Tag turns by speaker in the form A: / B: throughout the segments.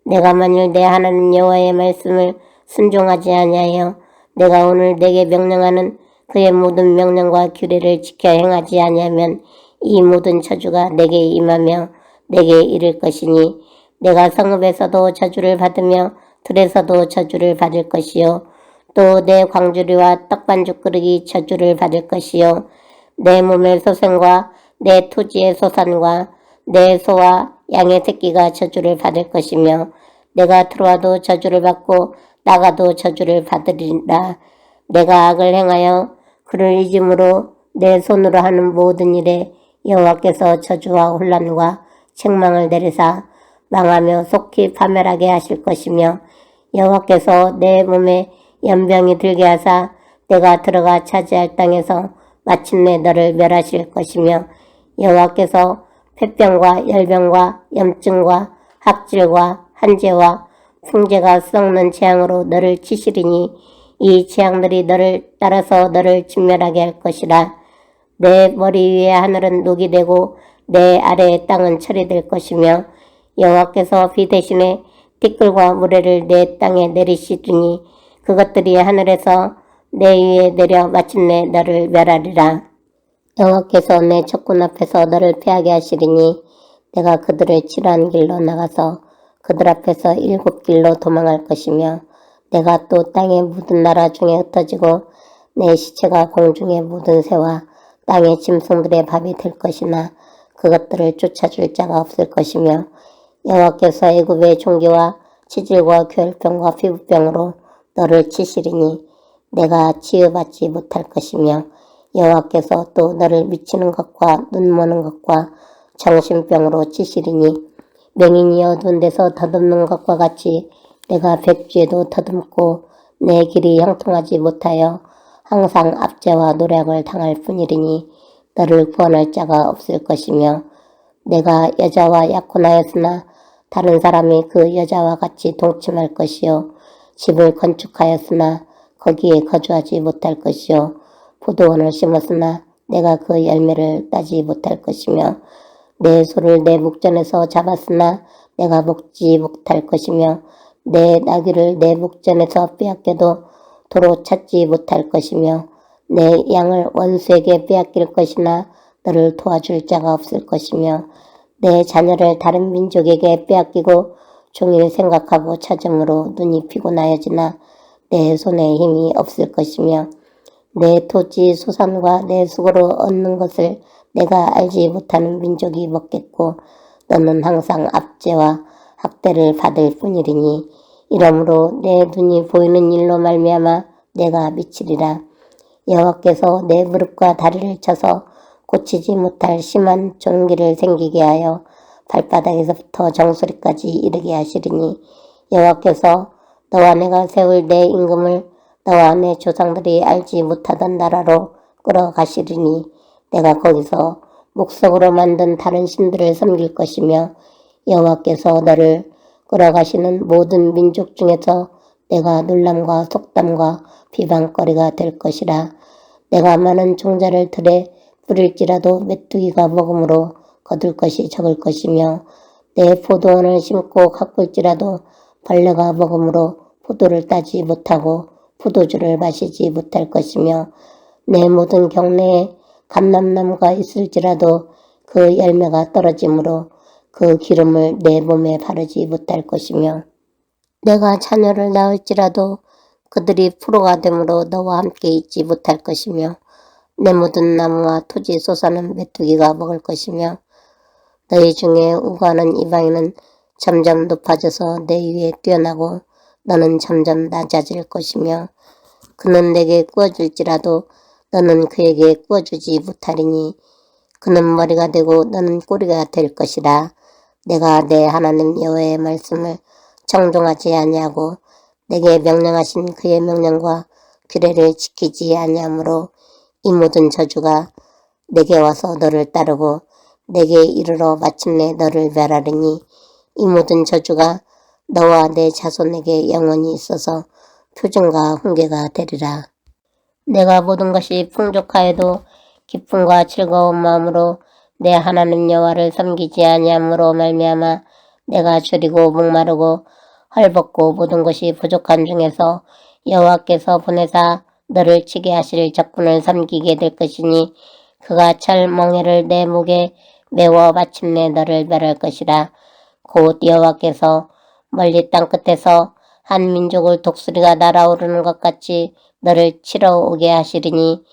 A: 내가 만일 내 하나님 여호와의 말씀을 순종하지 아니하여 내가 오늘 내게 명령하는 그의 모든 명령과 규례를 지켜 행하지 아니하면 이 모든 저주가 내게 임하며 내게 이를 것이니 내가 성읍에서도 저주를 받으며 들에서도 저주를 받을 것이요 또 내 광주리와 떡반죽 그릇이 저주를 받을 것이요 내 몸의 소생과 내 토지의 소산과 내 소와 양의 새끼가 저주를 받을 것이며 내가 들어와도 저주를 받고 나가도 저주를 받으리라. 내가 악을 행하여 그를 잊음으로 내 손으로 하는 모든 일에 여호와께서 저주와 혼란과 책망을 내리사 망하며 속히 파멸하게 하실 것이며 여호와께서 내 몸에 연병이 들게 하사 내가 들어가 차지할 땅에서 마침내 너를 멸하실 것이며 여호와께서 폐병과 열병과 염증과 학질과 한재와 풍재가 썩는 재앙으로 너를 치시리니 이 재앙들이 너를 따라서 너를 진멸하게 할 것이라. 내 머리 위에 하늘은 녹이 되고 내 아래의 땅은 철이 될 것이며 여호와께서 비 대신에 티끌과 모래를 내 땅에 내리시더니 그것들이 하늘에서 내 위에 내려 마침내 너를 멸하리라. 여호와께서 내 적군 앞에서 너를 패하게 하시리니 내가 그들을 치러한 길로 나가서 그들 앞에서 7길로 도망할 것이며 내가 또 땅의 모든 나라 중에 흩어지고 내 시체가 공중의 모든 새와 땅의 짐승들의 밥이 될 것이나 그것들을 쫓아줄 자가 없을 것이며 여호와께서 애굽의 종기와 치질과 교혈병과 피부병으로 너를 치시리니 내가 치유받지 못할 것이며 여호와께서 또 너를 미치는 것과 눈머는 것과 정신병으로 치시리니 맹인이 어두운 데서 더듬는 것과 같이 내가 백주에도 더듬고 내 길이 형통하지 못하여 항상 압제와 노략을 당할 뿐이리니 너를 구원할 자가 없을 것이며 내가 여자와 약혼하였으나 다른 사람이 그 여자와 같이 동침할 것이요 집을 건축하였으나 거기에 거주하지 못할 것이요 포도원을 심었으나 내가 그 열매를 따지 못할 것이며 내 소를 내 목전에서 잡았으나 내가 먹지 못할 것이며 내 나귀를 내 목전에서 빼앗겨도 도로 찾지 못할 것이며 내 양을 원수에게 빼앗길 것이나 너를 도와줄 자가 없을 것이며 내 자녀를 다른 민족에게 빼앗기고 종일 생각하고 찾음으로 눈이 피곤하여지나 내 손에 힘이 없을 것이며 내 토지 소산과 내 수고로 얻는 것을 내가 알지 못하는 민족이 먹겠고 너는 항상 압제와 학대를 받을 뿐이리니 이러므로 내 눈이 보이는 일로 말미암아 내가 미치리라. 여호와께서 내 무릎과 다리를 쳐서 고치지 못할 심한 종기를 생기게 하여 발바닥에서부터 정수리까지 이르게 하시리니 여호와께서 너와 내가 세울 내 임금을 너와 내 조상들이 알지 못하던 나라로 끌어가시리니 내가 거기서 목석으로 만든 다른 신들을 섬길 것이며 여호와께서 너를 끌어가시는 모든 민족 중에서 내가 놀람과 속담과 비방거리가 될 것이라. 내가 많은 종자를 들에 뿌릴지라도 메뚜기가 먹음으로 거둘 것이 적을 것이며 내 포도원을 심고 가꿀지라도 벌레가 먹음으로 포도를 따지 못하고 포도주를 마시지 못할 것이며 내 모든 경내에 감람나무가 있을지라도 그 열매가 떨어지므로 그 기름을 내 몸에 바르지 못할 것이며 내가 자녀를 낳을지라도 그들이 풀어가 되므로 너와 함께 있지 못할 것이며 내 모든 나무와 토지 솟아는 메뚜기가 먹을 것이며 너희 중에 우고하는 이방인은 점점 높아져서 내 위에 뛰어나고 너는 점점 낮아질 것이며 그는 내게 구워줄지라도 너는 그에게 구워주지 못하리니 그는 머리가 되고 너는 꼬리가 될 것이라. 내가 내 하나님 여호와의 말씀을 청종하지 아니하고 내게 명령하신 그의 명령과 규례를 지키지 아니하므로 이 모든 저주가 내게 와서 너를 따르고 내게 이르러 마침내 너를 멸하리니 이 모든 저주가 너와 내 자손에게 영원히 있어서 표징과 훈계가 되리라. 내가 모든 것이 풍족하여도 기쁨과 즐거운 마음으로 내 하나님 여호와를 섬기지 아니함으로 말미암아 내가 줄이고 목마르고 헐벗고 모든 것이 부족한 중에서 여호와께서 보내사 너를 치게 하실 적군을 섬기게 될 것이니 그가 철 멍에를 내 목에 메워 마침내 너를 멸할 것이라. 곧 여호와께서 멀리 땅끝에서 한 민족을 독수리가 날아오르는 것 같이 너를 치러 오게 하시리니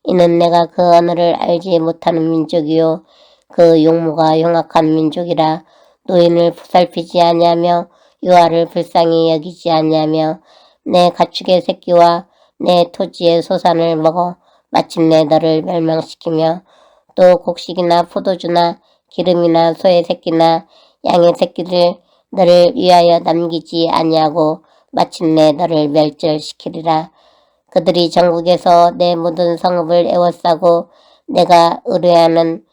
A: 이는 내가 그 언어를 알지 못하는 민족이요 그 용모가 흉악한 민족이라. 노인을 보살피지 아니하며 유아를 불쌍히 여기지 아니하며 내 가축의 새끼와 내 토지의 소산을 먹어 마침내 너를 멸망시키며 또 곡식이나 포도주나 기름이나 소의 새끼나 양의 새끼를 너를 위하여 남기지 아니하고 마침내 너를 멸절시키리라. 그들이 전국에서 내 모든 성읍을 에워싸고 내가 의뢰하는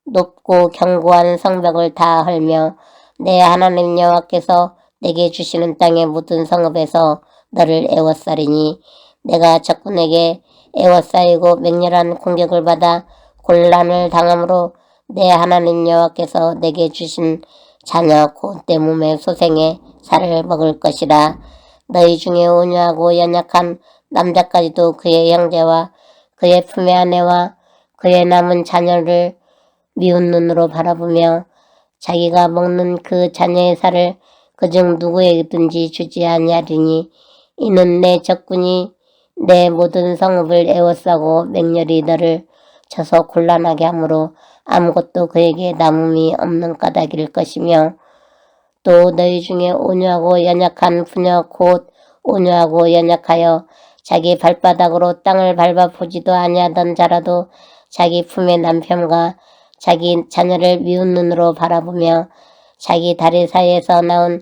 A: 높고 견고한 성벽을 다 헐며 내 하나님 여호와께서 내게 주시는 땅의 모든 성읍에서 너를 에워싸리니 내가 적군에게 에워싸이고 맹렬한 공격을 받아 곤란을 당함으로 내 하나님 여호와께서 내게 주신 자녀 곧 내 몸의 소생의 살을 먹을 것이라. 너희 중에 온유하고 연약한 남자까지도 그의 형제와 그의 품의 아내와 그의 남은 자녀를 미운 눈으로 바라보며 자기가 먹는 그 자녀의 살을 그중 누구에게든지 주지 아니하리니 이는 내 적군이 내 모든 성읍을 에워싸고 맹렬히 너를 쳐서 곤란하게 하므로 아무것도 그에게 남음이 없는 까닭일 것이며 또 너희 중에 온유하고 연약한 부녀 곧 온유하고 연약하여 자기 발바닥으로 땅을 밟아보지도 아니하던 자라도 자기 품의 남편과 자기 자녀를 미운 눈으로 바라보며 자기 다리 사이에서 나온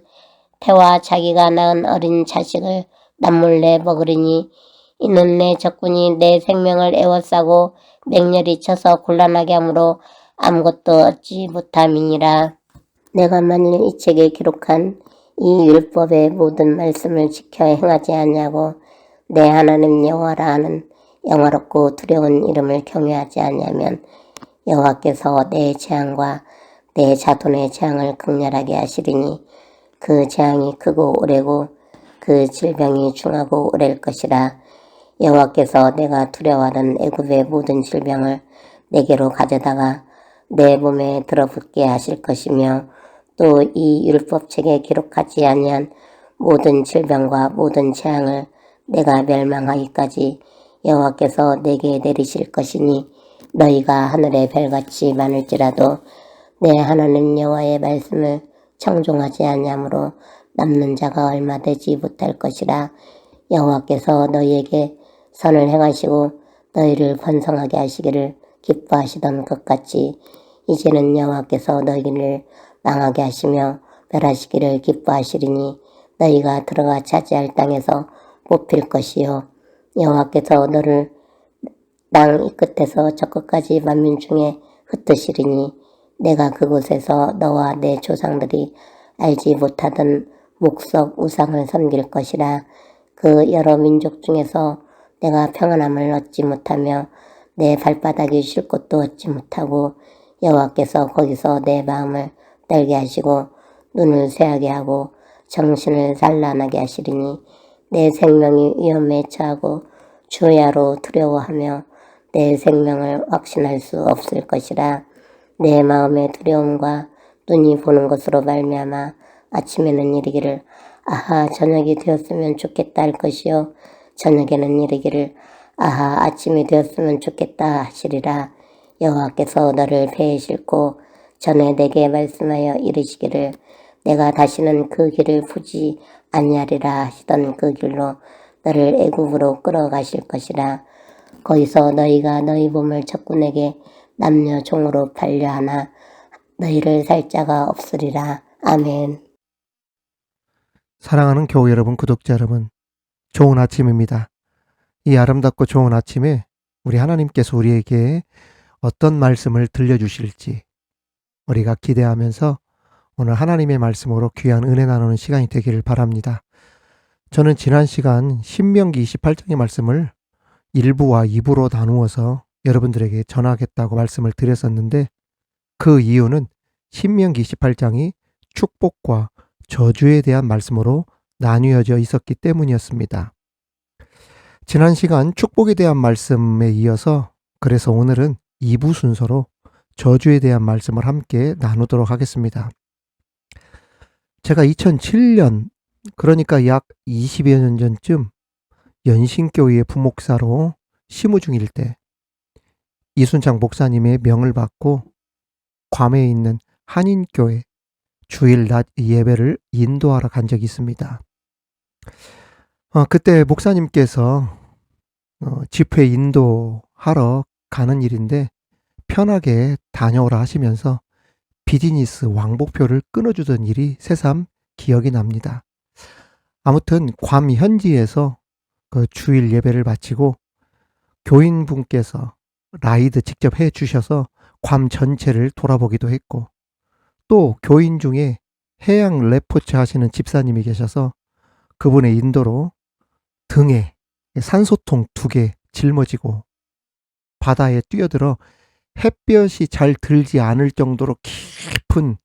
A: 태와 자기가 낳은 어린 자식을 남몰래 먹으리니 이는 내 적군이 내 생명을 에워싸고 맹렬히 쳐서 곤란하게 하므로 아무것도 얻지 못함이니라. 내가 만일 이 책에 기록한 이 율법의 모든 말씀을 지켜 행하지 아니하고 내 하나님 여호와라 하는 영화롭고 두려운 이름을 경외하지 아니하면 여호와께서 내 재앙과 내 자손의 재앙을 극렬하게 하시리니 그 재앙이 크고 오래고 그 질병이 중하고 오래일 것이라. 여호와께서 내가 두려워하는 애굽의 모든 질병을 내게로 가져다가 내 몸에 들어붙게 하실 것이며 또 이 율법책에 기록하지 아니한 모든 질병과 모든 재앙을 내가 멸망하기까지 여호와께서 내게 내리실 것이니 너희가 하늘의 별같이 많을지라도 내 하나님 여호와의 말씀을 청종하지 아니하므로 남는 자가 얼마 되지 못할 것이라. 여호와께서 너희에게 선을 행하시고 너희를 번성하게 하시기를 기뻐하시던 것 같이 이제는 여호와께서 너희를 망하게 하시며 멸하시기를 기뻐하시리니 너희가 들어가 차지할 땅에서 뽑힐 것이요 여호와께서 너를 땅 이 끝에서 저 끝까지 만민 중에 흩으시리니 내가 그곳에서 너와 내 조상들이 알지 못하던 목석 우상을 섬길 것이라. 그 여러 민족 중에서 내가 평안함을 얻지 못하며 내 발바닥이 쉴 곳도 얻지 못하고 여호와께서 거기서 내 마음을 떨게 하시고 눈을 쇠하게 하고 정신을 산란하게 하시리니 내 생명이 위험에 처하고 주야로 두려워하며 내 생명을 확신할 수 없을 것이라. 내 마음의 두려움과 눈이 보는 것으로 말미암아 아침에는 이르기를 아하 저녁이 되었으면 좋겠다 할 것이요 저녁에는 이르기를 아하 아침이 되었으면 좋겠다 하시리라. 여호와께서 너를 배에 싣고 전에 내게 말씀하여 이르시기를 내가 다시는 그 길을 보지 아니하리라 하시던 그 길로 너를 애굽으로 끌어가실 것이라. 거기서 너희가 너희 몸을 적군에게 남녀 종으로 팔려하나 너희를 살 자가 없으리라. 아멘.
B: 사랑하는 교우 여러분, 구독자 여러분, 좋은 아침입니다. 이 아름답고 좋은 아침에 우리 하나님께서 우리에게 어떤 말씀을 들려주실지 우리가 기대하면서 오늘 하나님의 말씀으로 귀한 은혜 나누는 시간이 되기를 바랍니다. 저는 지난 시간 신명기 28장의 말씀을 1부와 2부로 나누어서 여러분들에게 전하겠다고 말씀을 드렸었는데 그 이유는 신명기 28장이 축복과 저주에 대한 말씀으로 나뉘어져 있었기 때문이었습니다. 지난 시간 축복에 대한 말씀에 이어서 그래서 오늘은 2부 순서로 저주에 대한 말씀을 함께 나누도록 하겠습니다. 제가 2007년, 그러니까 약 20여 년 전쯤 연신교회의 부목사로 심우 중일 때 이순창 목사님의 명을 받고 괌에 있는 한인교회 주일 낮 예배를 인도하러 간 적이 있습니다. 그때 목사님께서 집회 인도하러 가는 일인데 편하게 다녀오라 하시면서 비즈니스 왕복표를 끊어주던 일이 새삼 기억이 납니다. 아무튼 괌 현지에서 그 주일 예배를 마치고 교인분께서 라이드 직접 해 주셔서 괌 전체를 돌아보기도 했고 또 교인 중에 해양 레포츠 하시는 집사님이 계셔서 그분의 인도로 등에 산소통 2개 짊어지고 바다에 뛰어들어 햇볕이 잘 들지 않을 정도로 깊은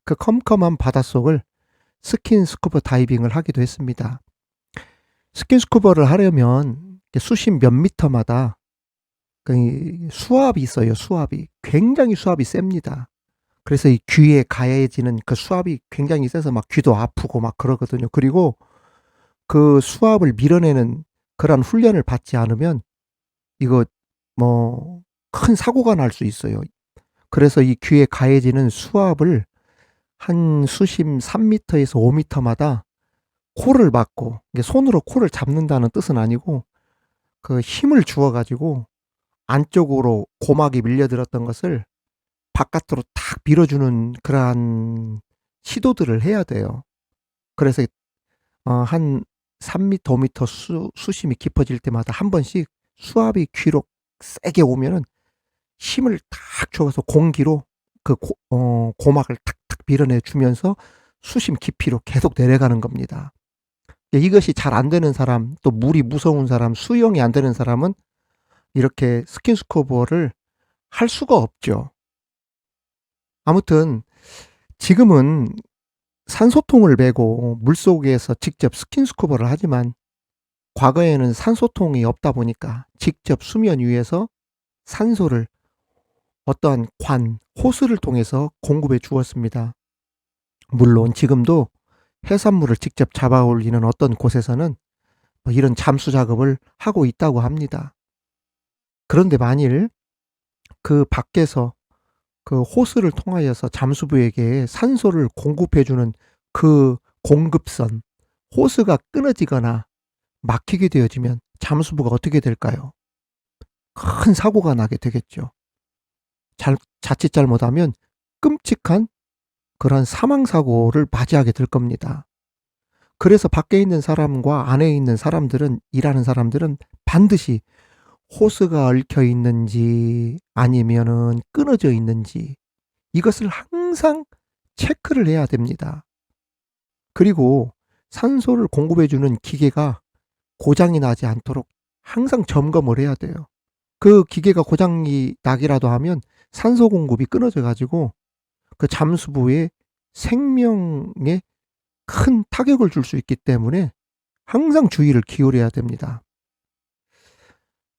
B: 그 컴컴한 바닷속을 스킨스쿠버 다이빙을 하기도 했습니다. 스킨스쿠버를 하려면 수심 몇 미터마다 그 수압이 있어요. 수압이 굉장히 수압이 셉니다. 그래서 이 귀에 가해지는 그 수압이 굉장히 세서 막 귀도 아프고 막 그러거든요. 그리고 그 수압을 밀어내는 그런 훈련을 받지 않으면 이거 뭐 큰 사고가 날 수 있어요. 그래서 이 귀에 가해지는 수압을 한 수심 3m에서 5m마다 코를 막고, 이게 손으로 코를 잡는다는 뜻은 아니고 그 힘을 주어 가지고 안쪽으로 고막이 밀려들었던 것을 바깥으로 탁 밀어주는 그러한 시도들을 해야 돼요. 그래서 한 3m, 5m 수심이 깊어질 때마다 한 번씩 수압이 귀로 세게 오면은 힘을 탁 줘서 공기로 그 고막을 탁탁 밀어내 주면서 수심 깊이로 계속 내려가는 겁니다. 이것이 잘 안 되는 사람, 또 물이 무서운 사람, 수영이 안 되는 사람은 이렇게 스킨스쿠버를 할 수가 없죠. 아무튼 지금은 산소통을 메고 물속에서 직접 스킨스쿠버를 하지만 과거에는 산소통이 없다 보니까 직접 수면 위에서 산소를 어떠한 호스를 통해서 공급해 주었습니다. 물론 지금도 해산물을 직접 잡아 올리는 어떤 곳에서는 이런 잠수 작업을 하고 있다고 합니다. 그런데 만일 그 밖에서 그 호스를 통하여서 잠수부에게 산소를 공급해주는 그 공급선, 호스가 끊어지거나 막히게 되어지면 잠수부가 어떻게 될까요? 큰 사고가 나게 되겠죠. 자칫 잘못하면 끔찍한 그런 사망사고를 맞이하게 될 겁니다. 그래서 밖에 있는 사람과 안에 있는 사람들은, 일하는 사람들은 반드시 호스가 얽혀 있는지 아니면은 끊어져 있는지 이것을 항상 체크를 해야 됩니다. 그리고 산소를 공급해주는 기계가 고장이 나지 않도록 항상 점검을 해야 돼요. 그 기계가 고장이 나기라도 하면 산소 공급이 끊어져 가지고 그 잠수부의 생명에 큰 타격을 줄 수 있기 때문에 항상 주의를 기울여야 됩니다.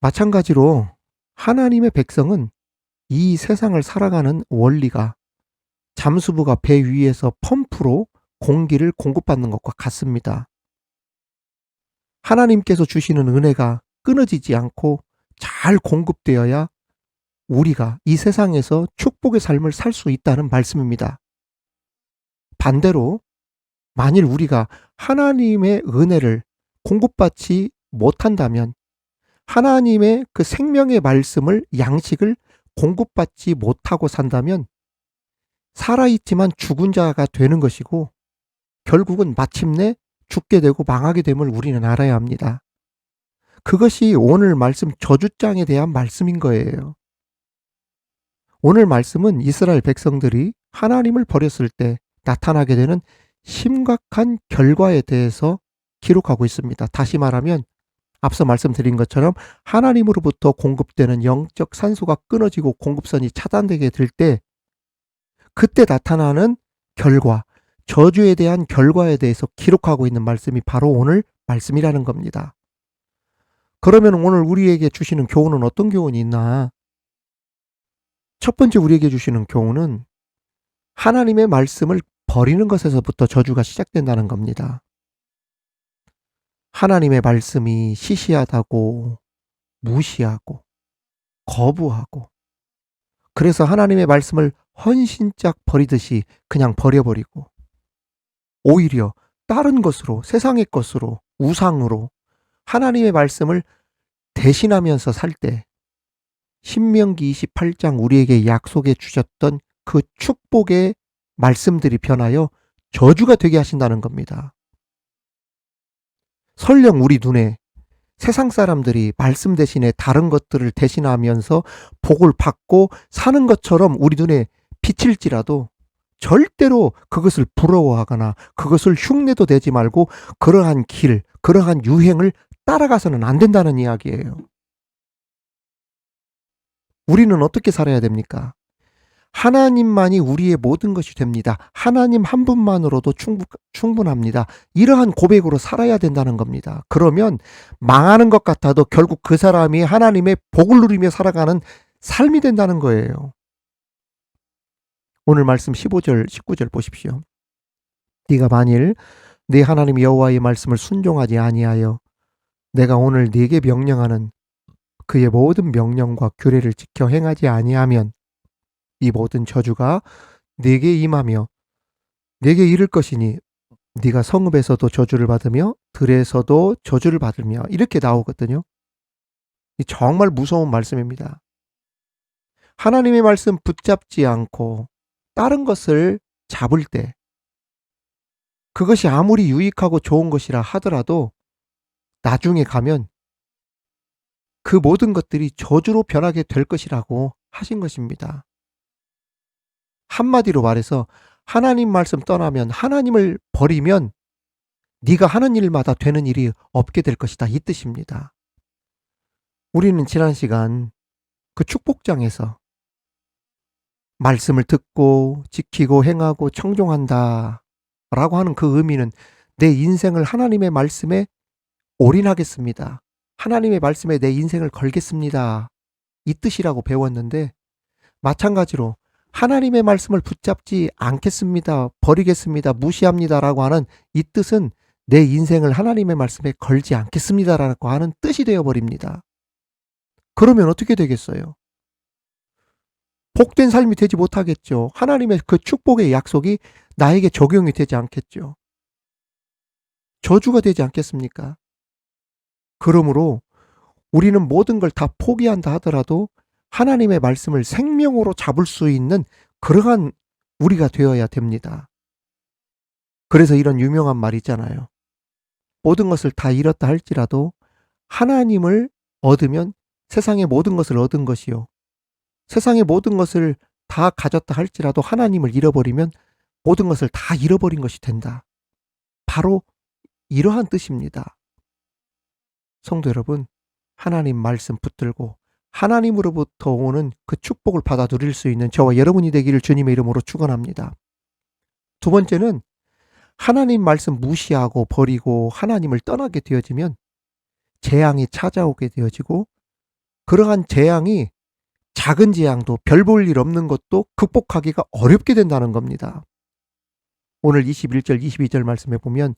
B: 마찬가지로 하나님의 백성은 이 세상을 살아가는 원리가 잠수부가 배 위에서 펌프로 공기를 공급받는 것과 같습니다. 하나님께서 주시는 은혜가 끊어지지 않고 잘 공급되어야 우리가 이 세상에서 축복의 삶을 살 수 있다는 말씀입니다. 반대로 만일 우리가 하나님의 은혜를 공급받지 못한다면, 하나님의 그 생명의 말씀을, 양식을 공급받지 못하고 산다면 살아있지만 죽은 자가 되는 것이고 결국은 마침내 죽게 되고 망하게 됨을 우리는 알아야 합니다. 그것이 오늘 말씀 저주장에 대한 말씀인 거예요. 오늘 말씀은 이스라엘 백성들이 하나님을 버렸을 때 나타나게 되는 심각한 결과에 대해서 기록하고 있습니다. 다시 말하면 앞서 말씀드린 것처럼 하나님으로부터 공급되는 영적 산소가 끊어지고 공급선이 차단되게 될 때 그때 나타나는 결과, 저주에 대한 결과에 대해서 기록하고 있는 말씀이 바로 오늘 말씀이라는 겁니다. 그러면 오늘 우리에게 주시는 교훈은 어떤 교훈이 있나? 첫 번째 우리에게 주시는 교훈은 하나님의 말씀을 버리는 것에서부터 저주가 시작된다는 겁니다. 하나님의 말씀이 시시하다고 무시하고 거부하고, 그래서 하나님의 말씀을 헌신짝 버리듯이 그냥 버려버리고, 오히려 다른 것으로, 세상의 것으로, 우상으로 하나님의 말씀을 대신하면서 살 때 신명기 28장 우리에게 약속해 주셨던 그 축복의 말씀들이 변하여 저주가 되게 하신다는 겁니다. 설령 우리 눈에 세상 사람들이 말씀 대신에 다른 것들을 대신하면서 복을 받고 사는 것처럼 우리 눈에 비칠지라도 절대로 그것을 부러워하거나 그것을 흉내도 내지 말고 그러한 길, 그러한 유행을 따라가서는 안 된다는 이야기예요. 우리는 어떻게 살아야 됩니까? 하나님만이 우리의 모든 것이 됩니다. 하나님 한 분만으로도 충분합니다. 이러한 고백으로 살아야 된다는 겁니다. 그러면 망하는 것 같아도 결국 그 사람이 하나님의 복을 누리며 살아가는 삶이 된다는 거예요. 오늘 말씀 15절, 19절 보십시오. 네가 만일 네 하나님 여호와의 말씀을 순종하지 아니하여 내가 오늘 네게 명령하는 그의 모든 명령과 규례를 지켜 행하지 아니하면 이 모든 저주가 네게 임하며 네게 이를 것이니 네가 성읍에서도 저주를 받으며 들에서도 저주를 받으며, 이렇게 나오거든요. 이 정말 무서운 말씀입니다. 하나님의 말씀 붙잡지 않고 다른 것을 잡을 때 그것이 아무리 유익하고 좋은 것이라 하더라도 나중에 가면 그 모든 것들이 저주로 변하게 될 것이라고 하신 것입니다. 한마디로 말해서 하나님 말씀 떠나면, 하나님을 버리면 네가 하는 일마다 되는 일이 없게 될 것이다, 이 뜻입니다. 우리는 지난 시간 그 축복장에서 말씀을 듣고 지키고 행하고 청종한다 라고 하는 그 의미는 내 인생을 하나님의 말씀에 올인하겠습니다, 하나님의 말씀에 내 인생을 걸겠습니다, 이 뜻이라고 배웠는데, 마찬가지로 하나님의 말씀을 붙잡지 않겠습니다, 버리겠습니다, 무시합니다라고 하는 이 뜻은 내 인생을 하나님의 말씀에 걸지 않겠습니다라고 하는 뜻이 되어버립니다. 그러면 어떻게 되겠어요? 복된 삶이 되지 못하겠죠. 하나님의 그 축복의 약속이 나에게 적용이 되지 않겠죠. 저주가 되지 않겠습니까? 그러므로 우리는 모든 걸 다 포기한다 하더라도 하나님의 말씀을 생명으로 잡을 수 있는 그러한 우리가 되어야 됩니다. 그래서 이런 유명한 말 있잖아요. 모든 것을 다 잃었다 할지라도 하나님을 얻으면 세상의 모든 것을 얻은 것이요, 세상의 모든 것을 다 가졌다 할지라도 하나님을 잃어버리면 모든 것을 다 잃어버린 것이 된다. 바로 이러한 뜻입니다. 성도 여러분, 하나님 말씀 붙들고 하나님으로부터 오는 그 축복을 받아 누릴 수 있는 저와 여러분이 되기를 주님의 이름으로 축원합니다. 두 번째는 하나님 말씀 무시하고 버리고 하나님을 떠나게 되어지면 재앙이 찾아오게 되어지고, 그러한 재앙이 작은 재앙도 별 볼 일 없는 것도 극복하기가 어렵게 된다는 겁니다. 오늘 21절 22절 말씀에 보면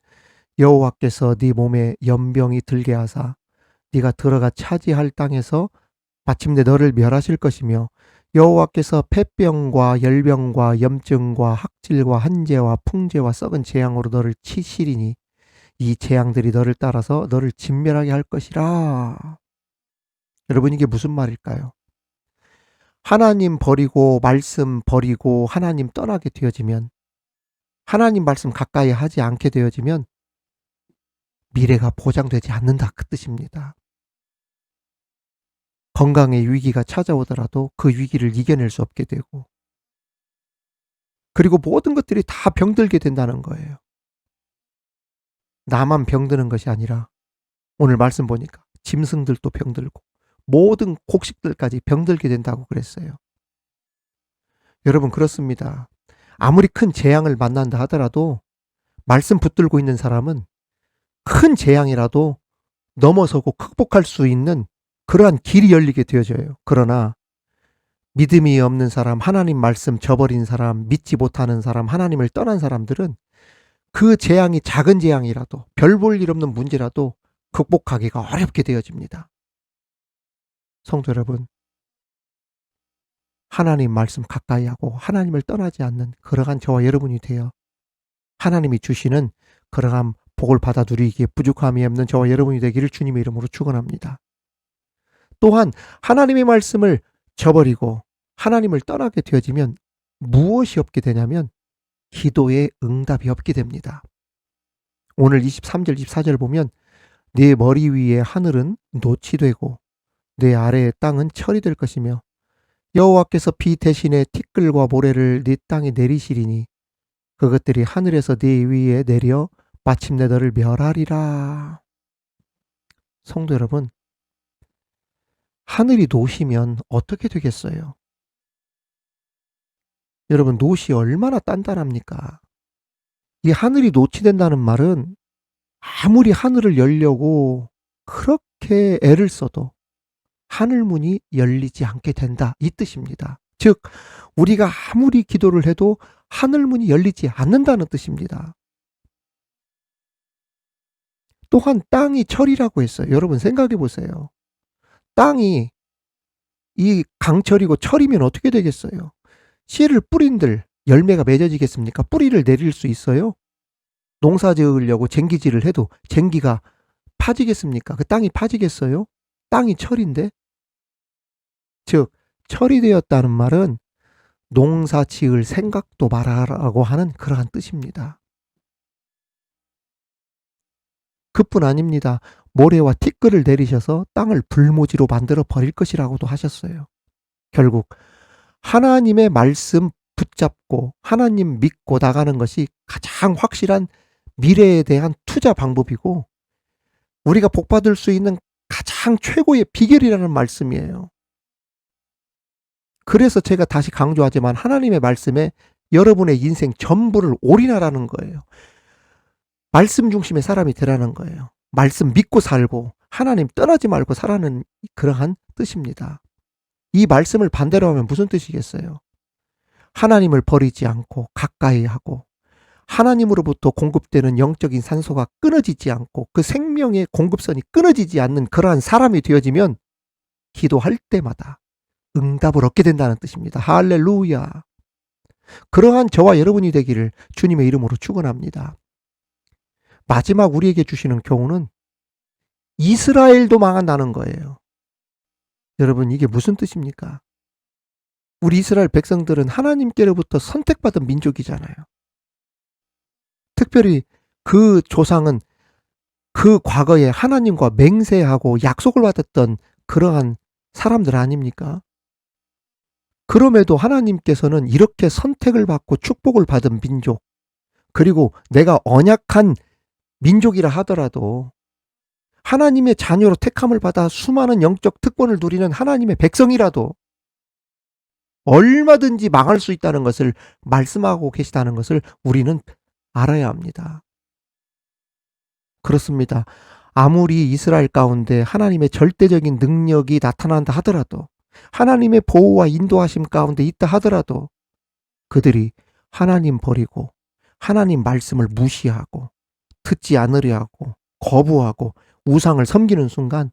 B: 여호와께서 네 몸에 연병이 들게 하사 네가 들어가 차지할 땅에서 마침내 너를 멸하실 것이며 여호와께서 폐병과 열병과 염증과 학질과 한재와 풍재와 썩은 재앙으로 너를 치시리니 이 재앙들이 너를 따라서 너를 진멸하게 할 것이라. 여러분, 이게 무슨 말일까요? 하나님 버리고 말씀 버리고 하나님 떠나게 되어지면, 하나님 말씀 가까이 하지 않게 되어지면 미래가 보장되지 않는다, 그 뜻입니다. 건강의 위기가 찾아오더라도 그 위기를 이겨낼 수 없게 되고, 그리고 모든 것들이 다 병들게 된다는 거예요. 나만 병드는 것이 아니라 오늘 말씀 보니까 짐승들도 병들고 모든 곡식들까지 병들게 된다고 그랬어요. 여러분, 그렇습니다. 아무리 큰 재앙을 만난다 하더라도 말씀 붙들고 있는 사람은 큰 재앙이라도 넘어서고 극복할 수 있는 그러한 길이 열리게 되어져요. 그러나 믿음이 없는 사람, 하나님 말씀 저버린 사람, 믿지 못하는 사람, 하나님을 떠난 사람들은 그 재앙이 작은 재앙이라도 별 볼 일 없는 문제라도 극복하기가 어렵게 되어집니다. 성도 여러분, 하나님 말씀 가까이 하고 하나님을 떠나지 않는 그러한 저와 여러분이 되어 하나님이 주시는 그러한 복을 받아 누리기에 부족함이 없는 저와 여러분이 되기를 주님의 이름으로 축원합니다. 또한 하나님의 말씀을 저버리고 하나님을 떠나게 되어지면 무엇이 없게 되냐면 기도에 응답이 없게 됩니다. 오늘 23절 24절 보면 네 머리 위에 하늘은 놋이 되고 네 아래의 땅은 철이 될 것이며 여호와께서 비 대신에 티끌과 모래를 네 땅에 내리시리니 그것들이 하늘에서 네 위에 내려 마침내 너를 멸하리라. 성도 여러분, 하늘이 노시면 어떻게 되겠어요? 여러분, 노시 얼마나 단단합니까? 이 하늘이 노치 된다는 말은 아무리 하늘을 열려고 그렇게 애를 써도 하늘문이 열리지 않게 된다, 이 뜻입니다. 즉 우리가 아무리 기도를 해도 하늘문이 열리지 않는다는 뜻입니다. 또한 땅이 철이라고 했어요. 여러분 생각해 보세요. 땅이 이 강철이고 철이면 어떻게 되겠어요? 씨를 뿌린들 열매가 맺어지겠습니까? 뿌리를 내릴 수 있어요? 농사 지으려고 쟁기질을 해도 쟁기가 파지겠습니까? 그 땅이 파지겠어요? 땅이 철인데? 즉 철이 되었다는 말은 농사 지을 생각도 말아라고 하는 그러한 뜻입니다. 그뿐 아닙니다. 모래와 티끌을 내리셔서 땅을 불모지로 만들어 버릴 것이라고도 하셨어요. 결국 하나님의 말씀 붙잡고 하나님 믿고 나가는 것이 가장 확실한 미래에 대한 투자 방법이고 우리가 복받을 수 있는 가장 최고의 비결이라는 말씀이에요. 그래서 제가 다시 강조하지만 하나님의 말씀에 여러분의 인생 전부를 올인하라는 거예요. 말씀 중심의 사람이 되라는 거예요. 말씀 믿고 살고 하나님 떠나지 말고 살라는 그러한 뜻입니다. 이 말씀을 반대로 하면 무슨 뜻이겠어요? 하나님을 버리지 않고 가까이 하고 하나님으로부터 공급되는 영적인 산소가 끊어지지 않고 그 생명의 공급선이 끊어지지 않는 그러한 사람이 되어지면 기도할 때마다 응답을 얻게 된다는 뜻입니다. 할렐루야. 그러한 저와 여러분이 되기를 주님의 이름으로 축원합니다. 마지막 우리에게 주시는 교훈은 이스라엘도 망한다는 거예요. 여러분 이게 무슨 뜻입니까? 우리 이스라엘 백성들은 하나님께로부터 선택받은 민족이잖아요. 특별히 그 조상은 그 과거에 하나님과 맹세하고 약속을 받았던 그러한 사람들 아닙니까? 그럼에도 하나님께서는 이렇게 선택을 받고 축복을 받은 민족, 그리고 내가 언약한 민족이라 하더라도 하나님의 자녀로 택함을 받아 수많은 영적 특권을 누리는 하나님의 백성이라도 얼마든지 망할 수 있다는 것을 말씀하고 계시다는 것을 우리는 알아야 합니다. 그렇습니다. 아무리 이스라엘 가운데 하나님의 절대적인 능력이 나타난다 하더라도 하나님의 보호와 인도하심 가운데 있다 하더라도 그들이 하나님 버리고 하나님 말씀을 무시하고 듣지 않으려 하고 거부하고 우상을 섬기는 순간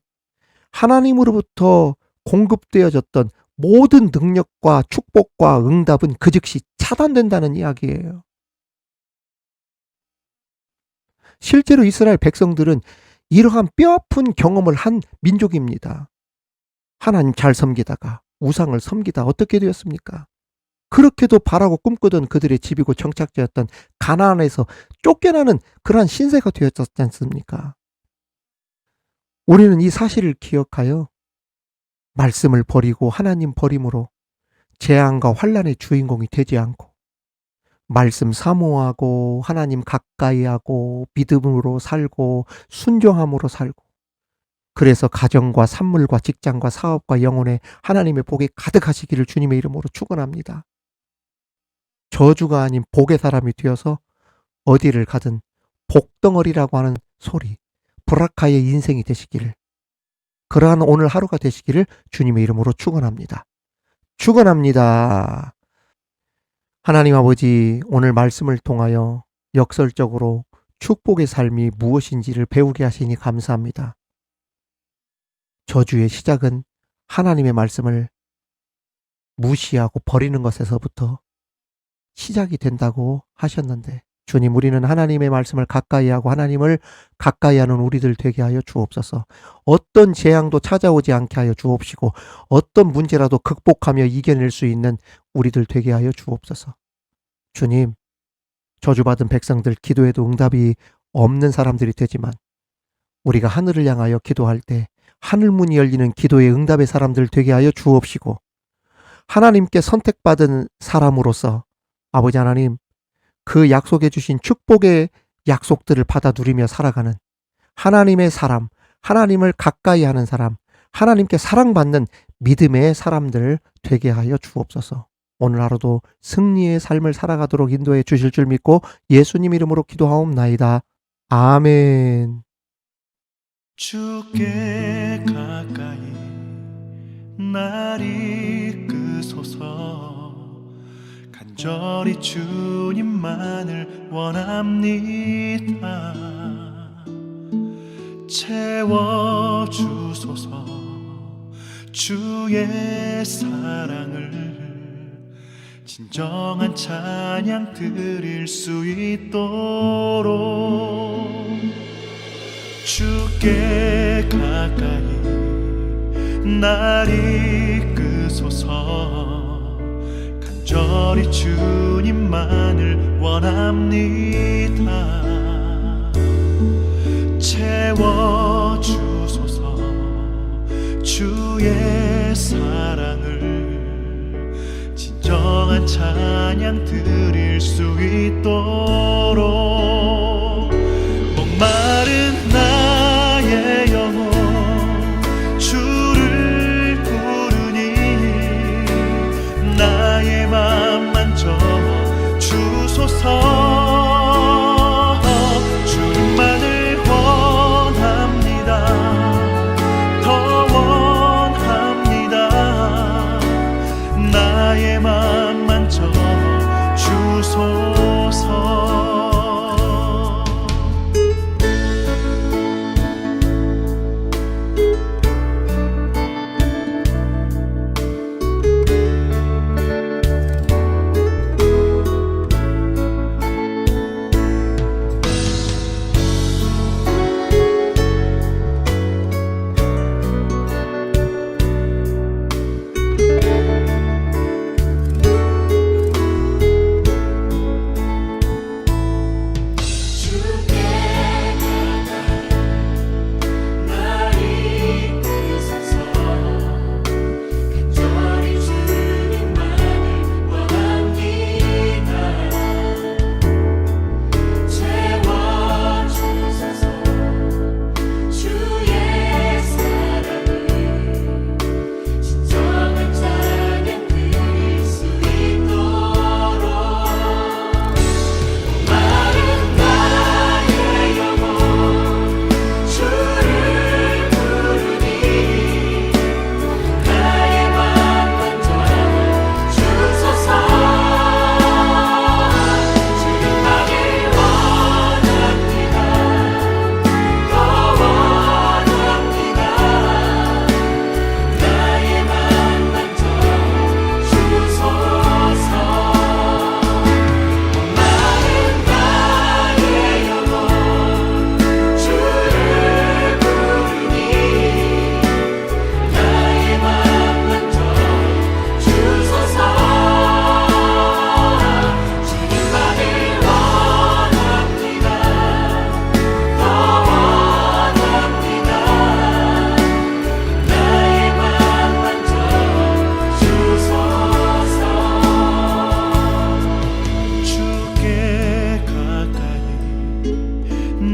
B: 하나님으로부터 공급되어졌던 모든 능력과 축복과 응답은 그 즉시 차단된다는 이야기예요. 실제로 이스라엘 백성들은 이러한 뼈아픈 경험을 한 민족입니다. 하나님 잘 섬기다가 우상을 섬기다 어떻게 되었습니까? 그렇게도 바라고 꿈꾸던 그들의 집이고 정착지였던 가나안에서 쫓겨나는 그러한 신세가 되었지 않습니까? 우리는 이 사실을 기억하여 말씀을 버리고 하나님 버림으로 재앙과 환난의 주인공이 되지 않고 말씀 사모하고 하나님 가까이하고 믿음으로 살고 순종함으로 살고 그래서 가정과 산물과 직장과 사업과 영혼에 하나님의 복이 가득하시기를 주님의 이름으로 축원합니다. 저주가 아닌 복의 사람이 되어서 어디를 가든 복덩어리라고 하는 소리, 브라카의 인생이 되시기를, 그러한 오늘 하루가 되시기를 주님의 이름으로 축원합니다. 축원합니다. 하나님 아버지, 오늘 말씀을 통하여 역설적으로 축복의 삶이 무엇인지를 배우게 하시니 감사합니다. 저주의 시작은 하나님의 말씀을 무시하고 버리는 것에서부터 시작이 된다고 하셨는데, 주님, 우리는 하나님의 말씀을 가까이 하고 하나님을 가까이 하는 우리들 되게 하여 주옵소서. 어떤 재앙도 찾아오지 않게 하여 주옵시고, 어떤 문제라도 극복하며 이겨낼 수 있는 우리들 되게 하여 주옵소서. 주님, 저주받은 백성들 기도해도 응답이 없는 사람들이 되지만, 우리가 하늘을 향하여 기도할 때 하늘문이 열리는 기도의 응답의 사람들 되게 하여 주옵시고, 하나님께 선택받은 사람으로서 아버지 하나님, 그 약속해 주신 축복의 약속들을 받아 누리며 살아가는 하나님의 사람, 하나님을 가까이 하는 사람, 하나님께 사랑받는 믿음의 사람들 되게 하여 주옵소서. 오늘 하루도 승리의 삶을 살아가도록 인도해 주실 줄 믿고 예수님 이름으로 기도하옵나이다. 아멘.
C: 주께 가까이 날 이끄소서. 간절히 주님만을 원합니다. 채워주소서. 주의 사랑을 진정한 찬양 드릴 수 있도록 주께 가까이 날 이끄소서. 간절히 주님만을 원합니다. 채워주소서. 주의 사랑을 진정한 찬양 드릴 수 있도록 목마른 나의 영혼 주를 부르니 나의 맘 만져 주소서. 주님만을 원합니다. 더 원합니다. 나의 맘 만져 주소서.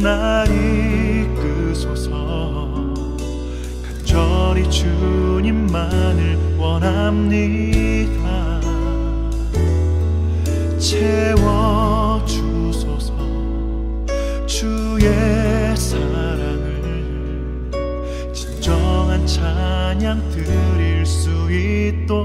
C: 날 이끄소서. 간절히 주님만을 원합니다. 채워주소서. 주의 사랑을 진정한 찬양 드릴 수 있도록